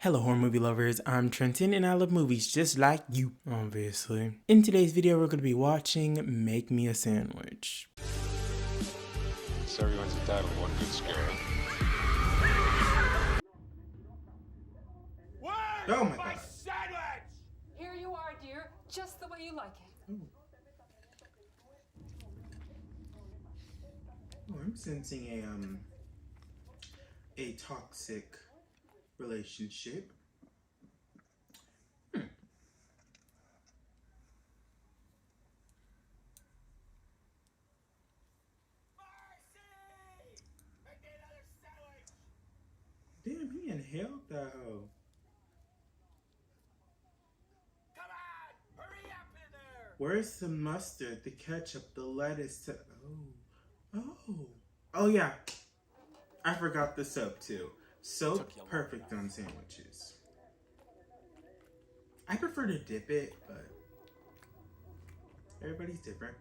Hello horror movie lovers, I'm Trenton and I love movies just like you, obviously. In today's video we're going to be watching Make Me a Sandwich. So everyone's entitled to one good scare. Oh my god. Sandwich! Here you are, dear, just the way you like it. Oh, I'm sensing a toxic relationship. Make me another sandwich! Damn, he inhaled that hoe. Come on! Hurry up in there! Where's the mustard, the ketchup, the lettuce, Oh yeah. I forgot the soap too. Soap, perfect on sandwiches. I prefer to dip it, but everybody's different.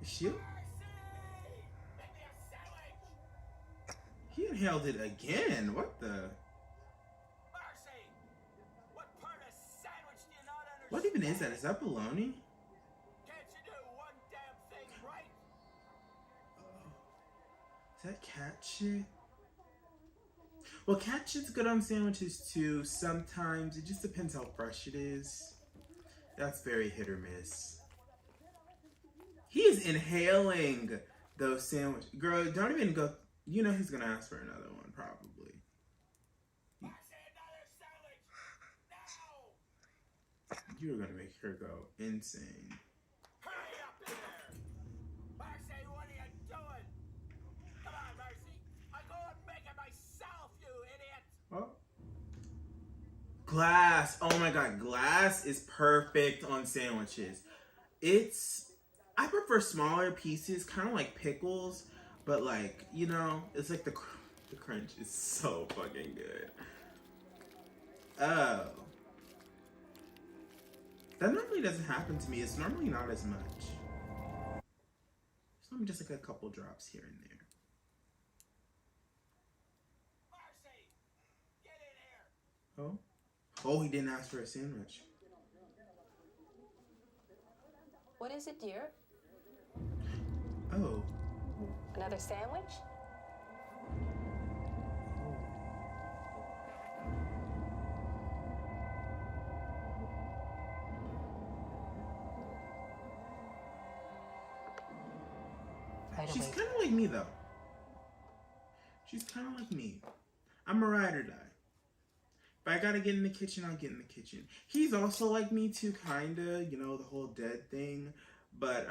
Is she? Make me a sandwich! He inhaled it again. What the? Marcy! What part of sandwich do you not understand? What even is that? Is that bologna? Can't you do one damn thing right? Is that cat shit? Well, cat shit's good on sandwiches too. Sometimes. It just depends how fresh it is. That's very hit or miss. He is inhaling those sandwiches. Girl, don't even go. You know he's gonna ask for another one, probably. Marcy, another sandwich! No! You're gonna make her go insane. Hurry up in there! Marcy, what are you doing? Come on, Marcy! I go and make it myself, you idiot! Oh. Glass. Oh my god, glass is perfect on sandwiches. I prefer smaller pieces, kind of like pickles, but like, you know, it's like the crunch is so fucking good. Oh. That normally doesn't happen to me. It's normally not as much. So I'm just like a couple drops here and there. Marcy! Get in here! Oh? Oh, he didn't ask for a sandwich. What is it, dear? Oh. Another sandwich? She's kind of like me, though. She's kind of like me. I'm a ride or die. If I gotta get in the kitchen, I'll get in the kitchen. He's also like me, too, kinda. You know, the whole dead thing. But,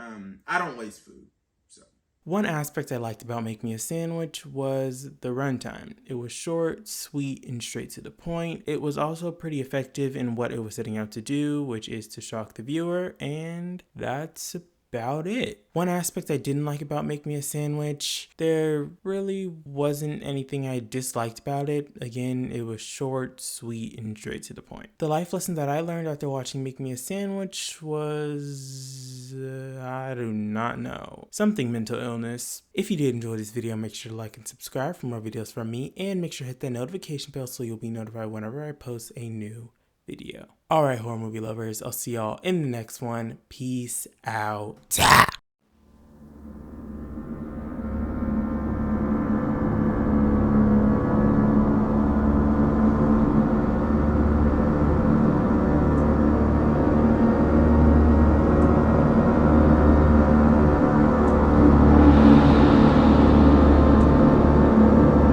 I don't waste food, so. One aspect I liked about Make Me a Sandwich was the runtime. It was short, sweet, and straight to the point. It was also pretty effective in what it was setting out to do, which is to shock the viewer, and that's about it. One aspect I didn't like about Make Me a Sandwich, there really wasn't anything I disliked about it. Again, it was short, sweet, and straight to the point. The life lesson that I learned after watching Make Me a Sandwich was, I do not know. Something mental illness. If you did enjoy this video, make sure to like and subscribe for more videos from me, and make sure to hit that notification bell so you'll be notified whenever I post a new video. Alright, horror movie lovers, I'll see y'all in the next one. Peace out.